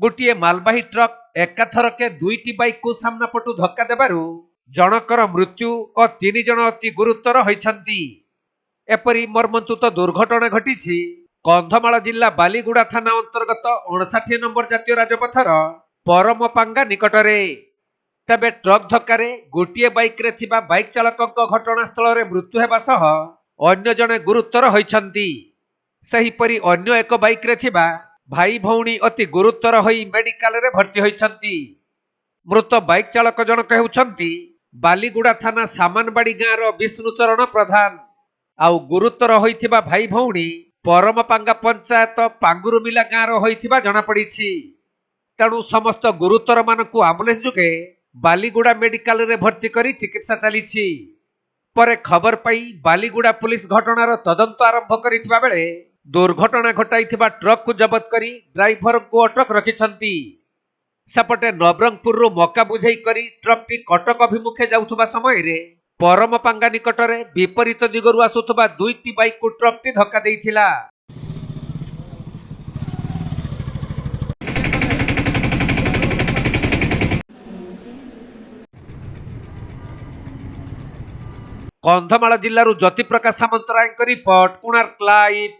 गोटे मालबाही truck एकाथरके दुईटी bike को सामना पटु धक्का देबारु जनकर मृत्यु और 3 जन अति गुरुतर होइछंती। एपरी मर्मन्तुत दुर्घटना घटी कंधमाल जिला बालीगुड़ा थाना अंतर्गत 59 नंबर जातीय राजपथर परमपांगा निकटरे। तबे ट्रक धक्कार गोटे बाइक रे थिबा बाइक चालक घटनास्थल रे मृत्यु हेबा सह अन्य जने गुरुतर होइछंती। सेहिपरि अन्य एक बाइक रे थिबा भाई भौणी अति गुरुतर होई मेडिकल रे भर्ती होइछंती। मृत बाइक चालक जनक हेउछंती बालीगुड़ा थाना सामानबाड़ी गाँव विष्णुचरण प्रधान। आउ गुरुतर होइथिबा भाई भौणी परमपांगा पंचायत पांगुरुमिला गाँव होइथिबा जଣା पड़िछि। तेणु समस्त गुरुतर मानकु आम्बुलेंस जुगे बालीगुड़ा मेडिकल रे भर्ती करी चिकित्सा चलीछि। परे खबर पाई बालीगुड़ा पुलिस घटनार तदंत आरंभ करिथिबा बेले दुर्घटना घटाइथिबा ट्रक को जबत करी ड्राइवर को अटक रखिछंती। सेपटे नवरंगपुर रु मका बुझाई करी ट्रक टी कटक अभिमुखे जाउथबा समय रे परमपांगा निकटरे विपरीत दिगरु आसुथबा दुईटी बाइक को ट्रक टी धक्का देइथिला। Kandhamal जिल्लारू Jyoti Prakash Samantaray report, Konark live.